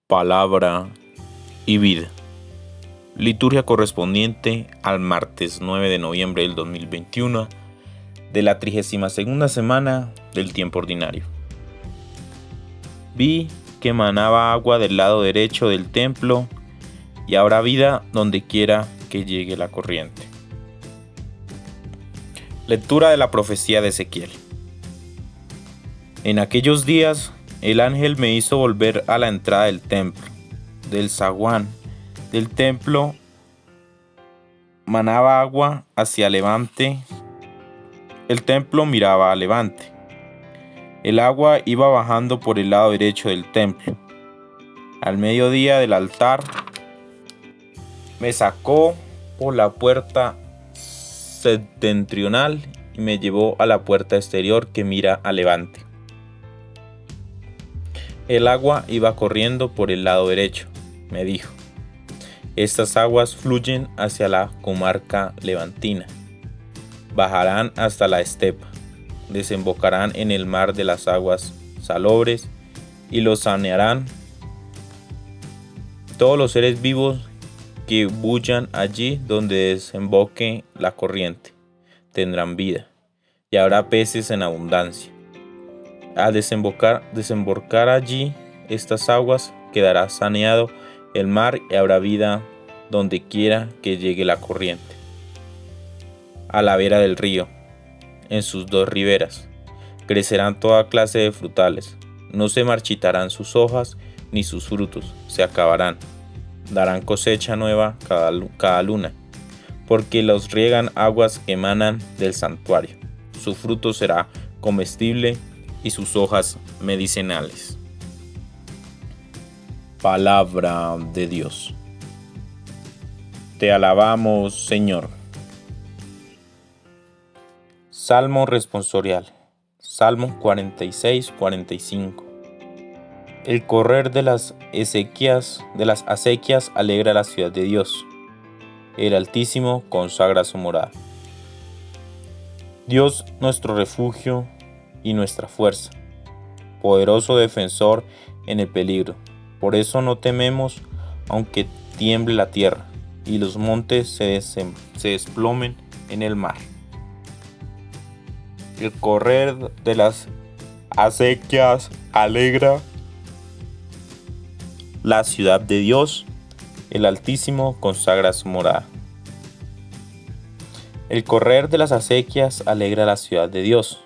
Palabra y vida. Liturgia correspondiente al martes 9 de noviembre del 2021 de la 32ª semana del tiempo ordinario. Vi que manaba agua del lado derecho del templo y habrá vida donde quiera que llegue la corriente. Lectura de la profecía de Ezequiel. En aquellos días el ángel me hizo volver a la entrada del templo. Del zaguán del templo manaba agua hacia levante. El templo miraba a levante. El agua iba bajando por el lado derecho del templo. Al mediodía del altar me sacó por la puerta septentrional y me llevó a la puerta exterior que mira a levante. El agua iba corriendo por el lado derecho. Me dijo: estas aguas fluyen hacia la comarca levantina, bajarán hasta la estepa, desembocarán en el mar de las aguas salobres y los sanearán. Todos los seres vivos que bullan allí donde desemboque la corriente tendrán vida, y habrá peces en abundancia. Al desembocar allí estas aguas, quedará saneado el mar y habrá vida donde quiera que llegue la corriente. A la vera del río, en sus dos riberas, crecerán toda clase de frutales. No se marchitarán sus hojas ni sus frutos se acabarán. Darán cosecha nueva cada luna, porque los riegan aguas que emanan del santuario. Su fruto será comestible y sus hojas medicinales. Palabra de Dios. Te alabamos, Señor. Salmo responsorial. Salmo 46-45. El correr de las acequias alegra la ciudad de Dios. El Altísimo consagra su morada. Dios, nuestro refugio y nuestra fuerza, poderoso defensor en el peligro. Por eso no tememos, aunque tiemble la tierra y los montes se desplomen en el mar. El correr de las acequias alegra la ciudad de Dios. El Altísimo consagra su morada. El correr de las acequias alegra la ciudad de Dios.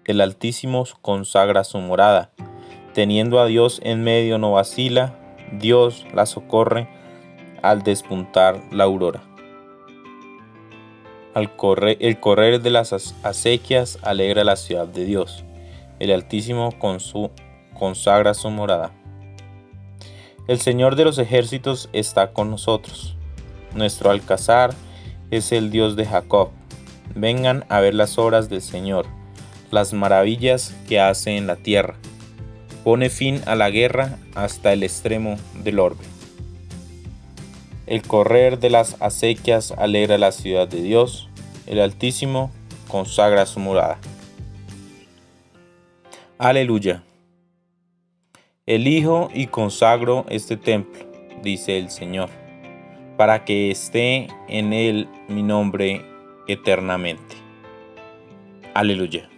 El Altísimo consagra su morada. Teniendo a Dios en medio no vacila, Dios la socorre al despuntar la aurora. El correr de las acequias alegra la ciudad de Dios. El Altísimo consagra su morada. El Señor de los ejércitos está con nosotros. Nuestro alcázar es el Dios de Jacob. Vengan a ver las obras del Señor, las maravillas que hace en la tierra. Pone fin a la guerra hasta el extremo del orbe. El correr de las acequias alegra la ciudad de Dios. El Altísimo consagra su morada. Aleluya. Elijo y consagro este templo, dice el Señor, para que esté en él mi nombre eternamente. Aleluya.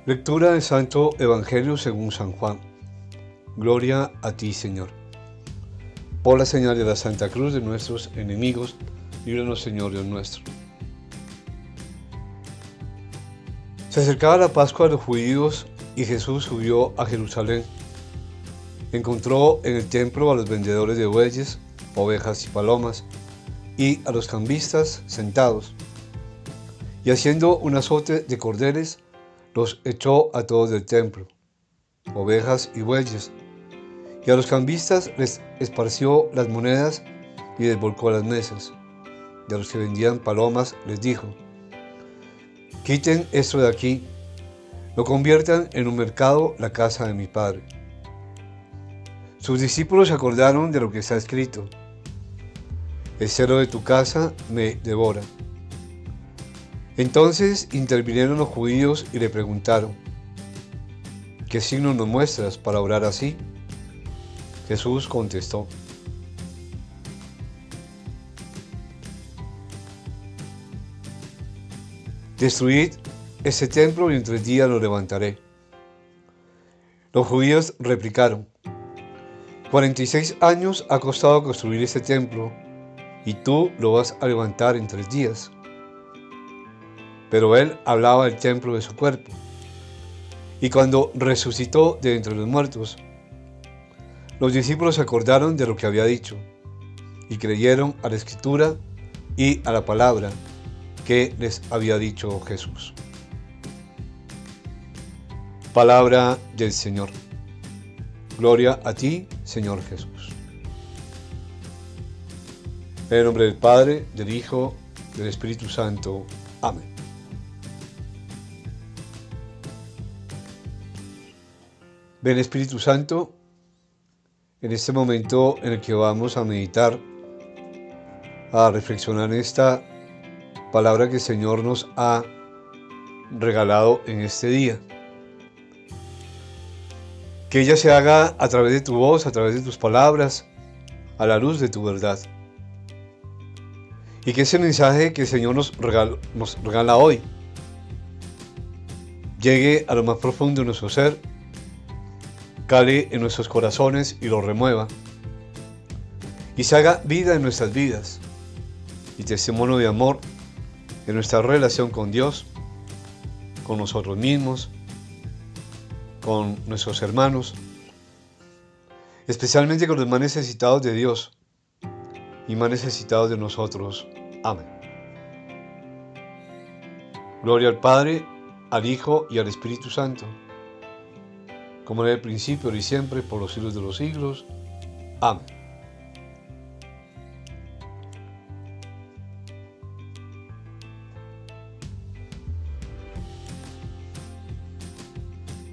Lectura del Santo Evangelio según San Juan. Gloria a ti, Señor. Por la señal de la Santa Cruz de nuestros enemigos, líbranos, Señor Dios nuestro. Se acercaba la Pascua de los judíos y Jesús subió a Jerusalén. Encontró en el templo a los vendedores de bueyes, ovejas y palomas, y a los cambistas sentados. Y haciendo un azote de cordeles, los echó a todos del templo, ovejas y bueyes, y a los cambistas les esparció las monedas y desvolcó las mesas. Y a los que vendían palomas les dijo: quiten esto de aquí, no conviertan en un mercado la casa de mi Padre. Sus discípulos se acordaron de lo que está escrito: el celo de tu casa me devora. Entonces intervinieron los judíos y le preguntaron: ¿qué signo nos muestras para obrar así? Jesús contestó: destruid este templo y en 3 días lo levantaré. Los judíos replicaron: 46 años ha costado construir este templo y tú lo vas a levantar en 3 días. Pero él hablaba del templo de su cuerpo. Y cuando resucitó de entre los muertos, los discípulos se acordaron de lo que había dicho y creyeron a la Escritura y a la palabra que les había dicho Jesús. Palabra del Señor. Gloria a ti, Señor Jesús. En el nombre del Padre, del Hijo, del Espíritu Santo. Amén. Ven, Espíritu Santo, en este momento en el que vamos a meditar, a reflexionar en esta palabra que el Señor nos ha regalado en este día. Que ella se haga a través de tu voz, a través de tus palabras, a la luz de tu verdad. Y que ese mensaje que el Señor nos regala hoy llegue a lo más profundo de nuestro ser, cale en nuestros corazones y lo remueva, y se haga vida en nuestras vidas y testimonio de amor en nuestra relación con Dios, con nosotros mismos, con nuestros hermanos, especialmente con los más necesitados de Dios y más necesitados de nosotros. Amén. Gloria al Padre, al Hijo y al Espíritu Santo, como en el principio y siempre, por los siglos de los siglos. Amén.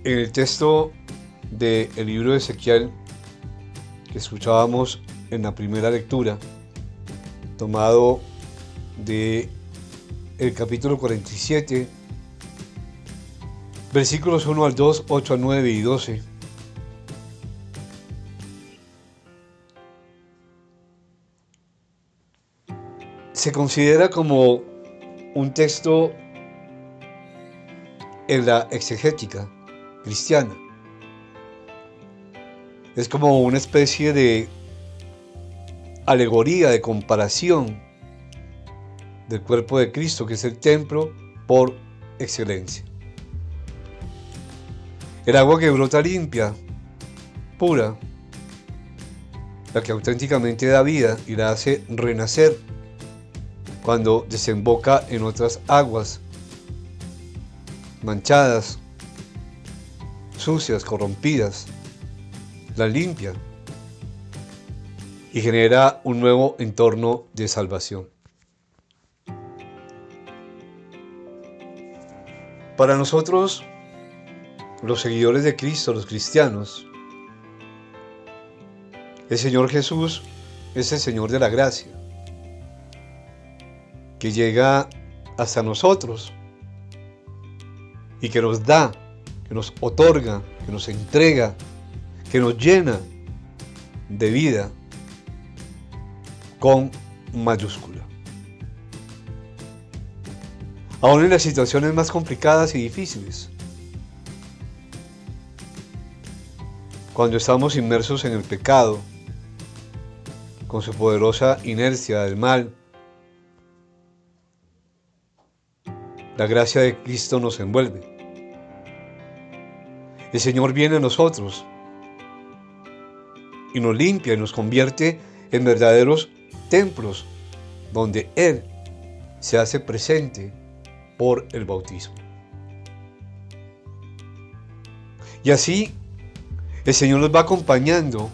En el texto del libro de Ezequiel que escuchábamos en la primera lectura, tomado de el capítulo 47, versículos 1 al 2, 8 al 9 y 12. Se considera como un texto en la exegética cristiana. Es como una especie de alegoría, de comparación del cuerpo de Cristo, que es el templo por excelencia. El agua que brota limpia, pura, la que auténticamente da vida y la hace renacer cuando desemboca en otras aguas manchadas, sucias, corrompidas, la limpia y genera un nuevo entorno de salvación. Para nosotros, los seguidores de Cristo, los cristianos, el Señor Jesús es el Señor de la gracia, que llega hasta nosotros y que nos da, que nos otorga, que nos entrega, que nos llena de vida con mayúscula. Aún en las situaciones más complicadas y difíciles, cuando estamos inmersos en el pecado, con su poderosa inercia del mal, la gracia de Cristo nos envuelve. El Señor viene a nosotros y nos limpia y nos convierte en verdaderos templos donde Él se hace presente por el bautismo. Y así el Señor nos va acompañando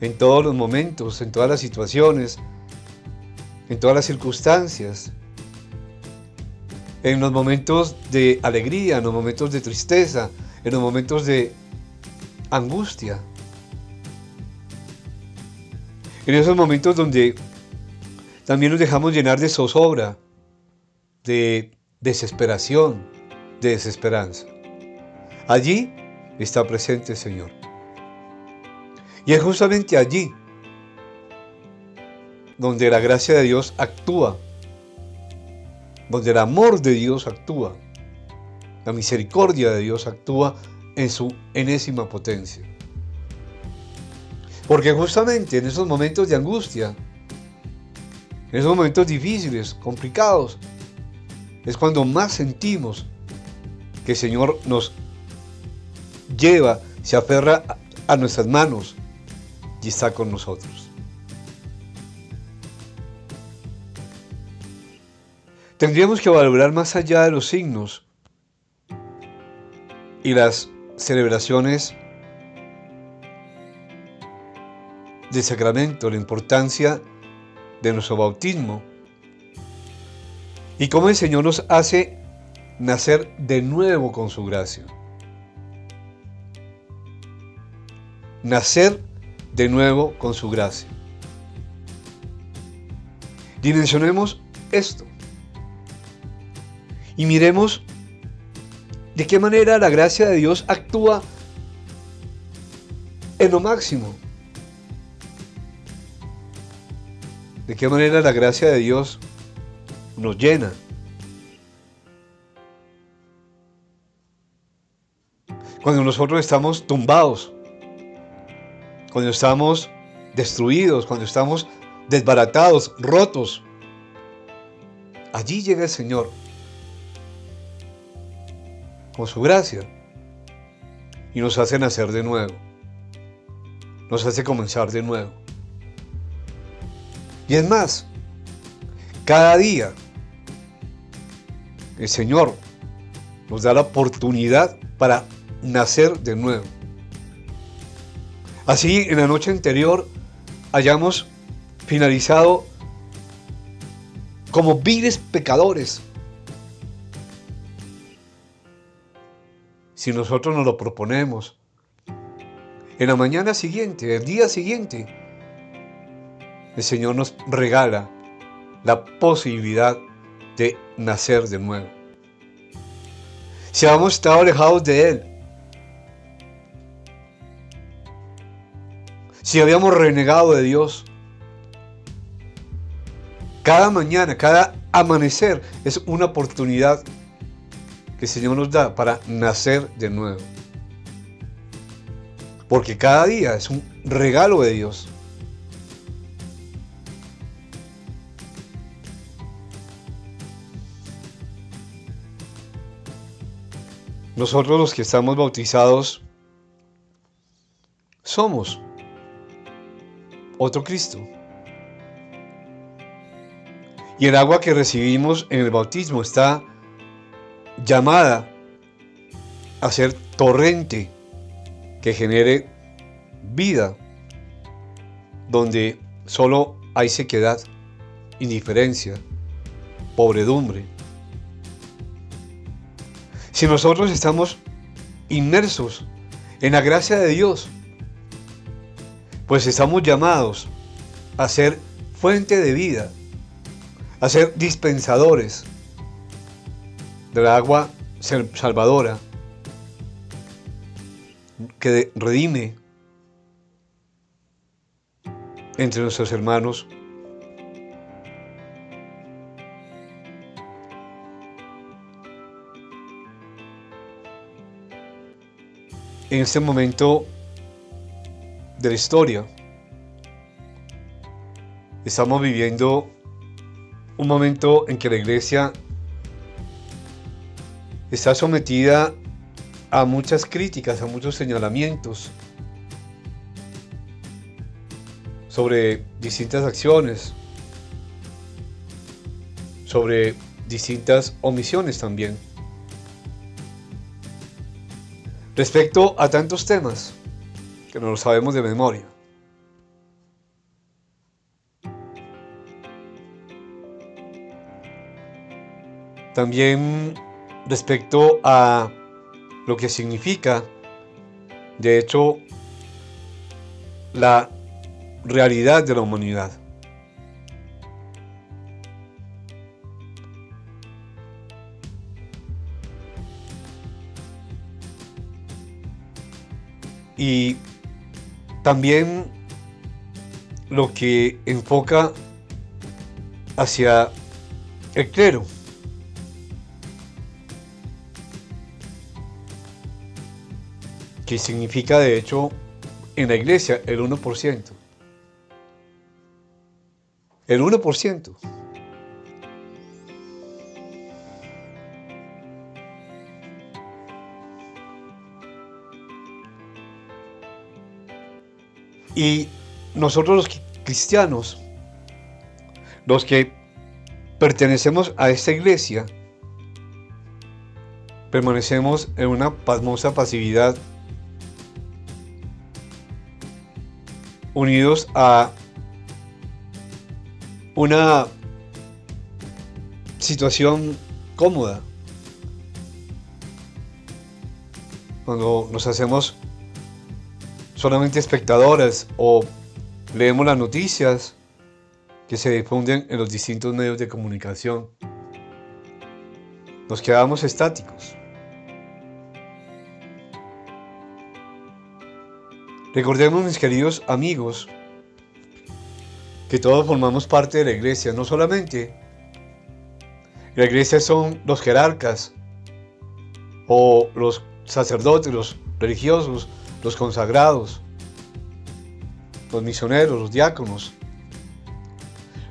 en todos los momentos, en todas las situaciones, en todas las circunstancias, en los momentos de alegría, en los momentos de tristeza, en los momentos de angustia, en esos momentos donde también nos dejamos llenar de zozobra, de desesperación, de desesperanza. Allí está presente el Señor. Y es justamente allí donde la gracia de Dios actúa, donde el amor de Dios actúa, la misericordia de Dios actúa en su enésima potencia. Porque justamente en esos momentos de angustia, en esos momentos difíciles, complicados, es cuando más sentimos que el Señor nos lleva, se aferra a nuestras manos y está con nosotros. Tendríamos que valorar más allá de los signos y las celebraciones del sacramento, la importancia de nuestro bautismo y cómo el Señor nos hace nacer de nuevo con su gracia. Nacer de nuevo con su gracia. Dimensionemos esto y miremos de qué manera la gracia de Dios actúa en lo máximo. De qué manera la gracia de Dios nos llena. Cuando nosotros estamos tumbados, cuando estamos destruidos, cuando estamos desbaratados, rotos, allí llega el Señor con su gracia y nos hace nacer de nuevo, nos hace comenzar de nuevo. Y es más, cada día el Señor nos da la oportunidad para nacer de nuevo. Así en la noche anterior hayamos finalizado como viles pecadores. Si nosotros nos lo proponemos, en la mañana siguiente, el día siguiente, el Señor nos regala la posibilidad de nacer de nuevo. Si habíamos estado alejados de Él, si habíamos renegado de Dios, cada mañana, cada amanecer es una oportunidad que el Señor nos da para nacer de nuevo. Porque cada día es un regalo de Dios. Nosotros los que estamos bautizados somos otro Cristo. Y el agua que recibimos en el bautismo está llamada a ser torrente que genere vida, donde solo hay sequedad, indiferencia, pobredumbre. Si nosotros estamos inmersos en la gracia de Dios, pues estamos llamados a ser fuente de vida, a ser dispensadores de la agua salvadora que redime entre nuestros hermanos. En este momento de la historia, estamos viviendo un momento en que la Iglesia está sometida a muchas críticas, a muchos señalamientos sobre distintas acciones, sobre distintas omisiones también, respecto a tantos temas que no lo sabemos de memoria. También respecto a lo que significa, de hecho, la realidad de la humanidad. y también lo que enfoca hacia el clero. Que significa de hecho en la iglesia el 1%. El 1%. Y nosotros los cristianos, los que pertenecemos a esta iglesia, permanecemos en una pasmosa pasividad, unidos a una situación cómoda. Cuando nos hacemos solamente espectadores o leemos las noticias que se difunden en los distintos medios de comunicación, nos quedamos estáticos. Recordemos, mis queridos amigos, que todos formamos parte de la iglesia. No solamente la iglesia son los jerarcas o los sacerdotes, los religiosos, los consagrados, los misioneros, los diáconos,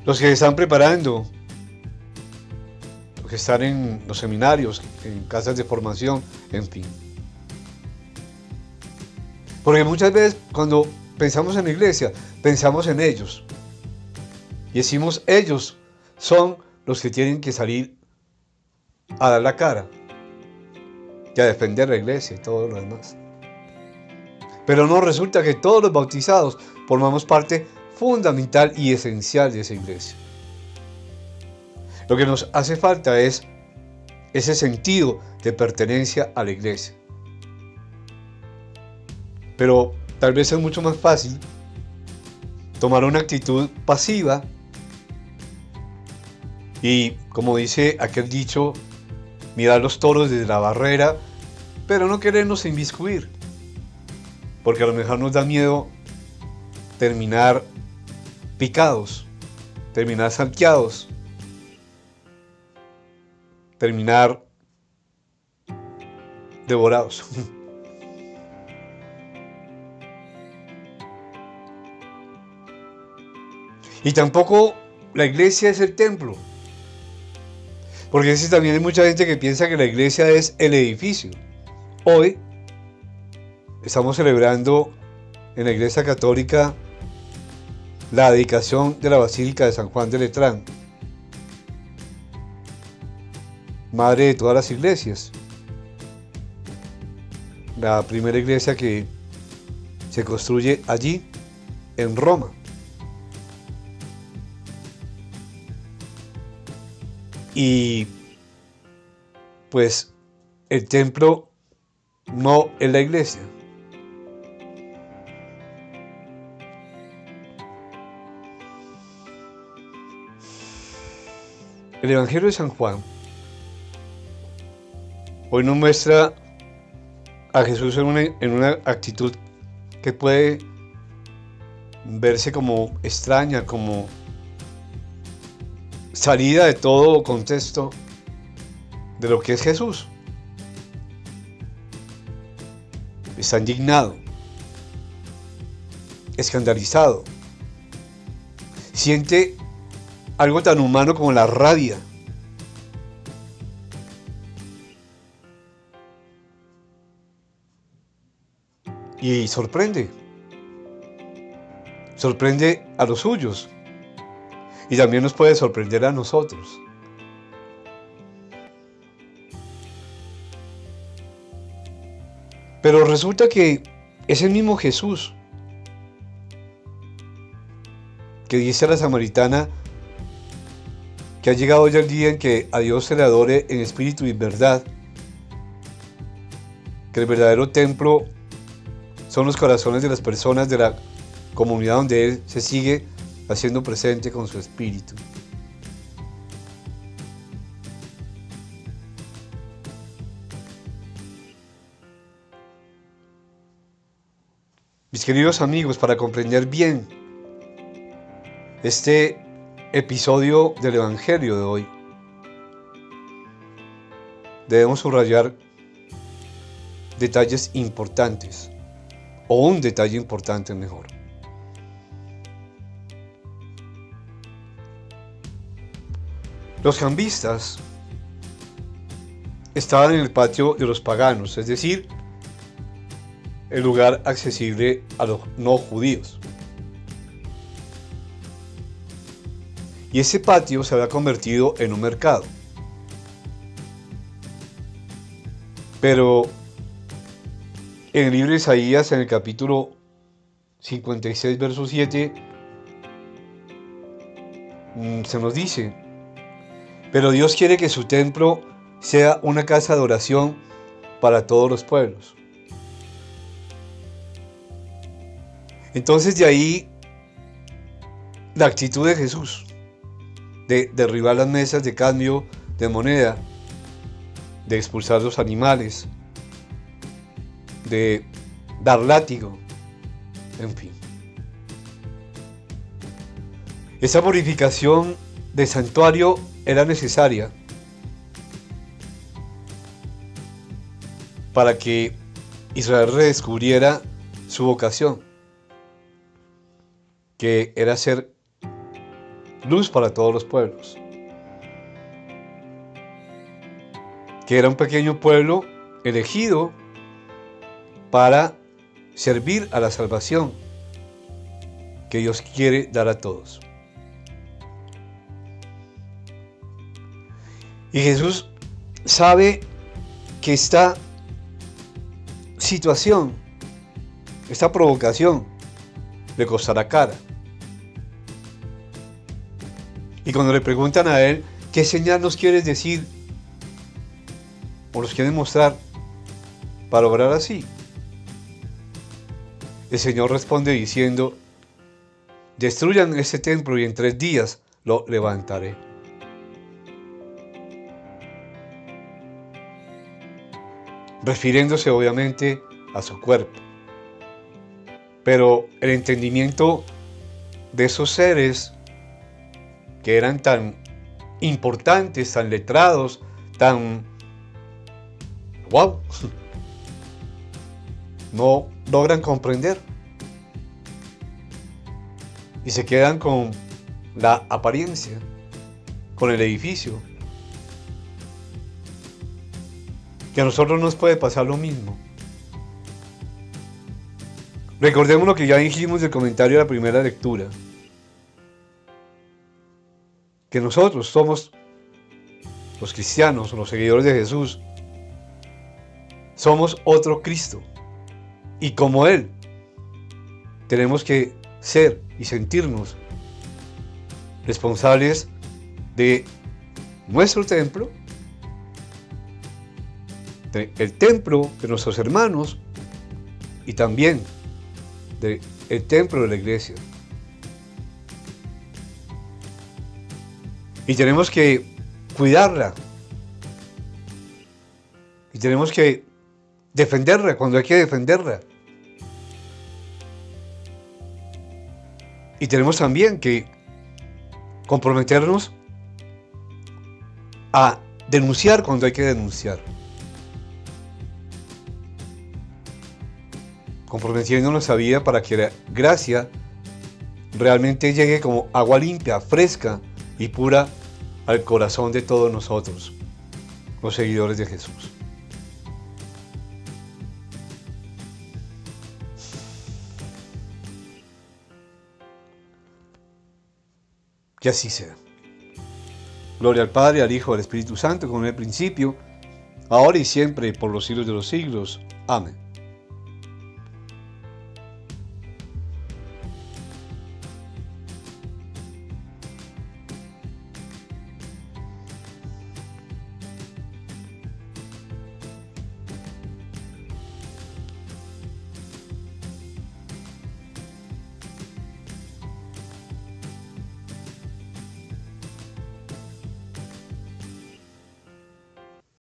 los que se están preparando, los que están en los seminarios, en casas de formación, en fin. Porque muchas veces cuando pensamos en la iglesia, pensamos en ellos. Y decimos, ellos son los que tienen que salir a dar la cara y a defender la iglesia y todo lo demás. Pero no, resulta que todos los bautizados formamos parte fundamental y esencial de esa iglesia. Lo que nos hace falta es ese sentido de pertenencia a la iglesia. Pero tal vez es mucho más fácil tomar una actitud pasiva y, como dice aquel dicho, mirar los toros desde la barrera, pero no querernos inmiscuir, porque a lo mejor nos da miedo terminar picados, terminar salteados, terminar devorados. Y tampoco la iglesia es el templo, porque también hay mucha gente que piensa que la iglesia es el edificio. Hoy estamos celebrando en la iglesia católica la dedicación de la Basílica de San Juan de Letrán, madre de todas las iglesias, la primera iglesia que se construye allí en Roma. Y pues el templo no es la iglesia. El Evangelio de San Juan hoy nos muestra a Jesús en una actitud que puede verse como extraña, como salida de todo contexto de lo que es Jesús. Está indignado, escandalizado, siente algo tan humano como la rabia. Y sorprende a los suyos. Y también nos puede sorprender a nosotros. Pero resulta que es el mismo Jesús que dice a la samaritana que ha llegado ya el día en que a Dios se le adore en espíritu y en verdad, que el verdadero templo son los corazones de las personas de la comunidad donde Él se sigue haciendo presente con su espíritu. Mis queridos amigos, para comprender bien este episodio del Evangelio de hoy, debemos subrayar detalles importantes, o un detalle importante mejor. Los cambistas estaban en el patio de los paganos, es decir, el lugar accesible a los no judíos. Y ese patio se había convertido en un mercado. Pero en el libro de Isaías, en el capítulo 56, verso 7, se nos dice: pero Dios quiere que su templo sea una casa de oración para todos los pueblos. Entonces de ahí la actitud de Jesús, de derribar las mesas de cambio de moneda, de expulsar los animales, de dar látigo, en fin. Esa purificación del santuario era necesaria para que Israel redescubriera su vocación, que era ser luz para todos los pueblos, que era un pequeño pueblo elegido para servir a la salvación que Dios quiere dar a todos. Y Jesús sabe que esta situación, esta provocación, le costará cara. Y cuando le preguntan a él, ¿qué señal nos quieres decir o nos quieres mostrar para obrar así? El Señor responde diciendo: destruyan este templo y en 3 días lo levantaré. Refiriéndose obviamente a su cuerpo. Pero el entendimiento de esos seres que eran tan importantes, tan letrados, tan wow, no logran comprender y se quedan con la apariencia, con el edificio. Que a nosotros nos puede pasar lo mismo. Recordemos lo que ya dijimos del comentario de la primera lectura, que nosotros somos los cristianos, los seguidores de Jesús, somos otro Cristo, y como Él tenemos que ser y sentirnos responsables de nuestro templo, del templo de nuestros hermanos y también del templo de la iglesia. Y tenemos que cuidarla. Y tenemos que defenderla cuando hay que defenderla. Y tenemos también que comprometernos a denunciar cuando hay que denunciar. Comprometiendo nuestra vida para que la gracia realmente llegue como agua limpia, fresca y pura al corazón de todos nosotros, los seguidores de Jesús. Que así sea. Gloria al Padre, al Hijo, al Espíritu Santo, como en el principio, ahora y siempre, por los siglos de los siglos. Amén.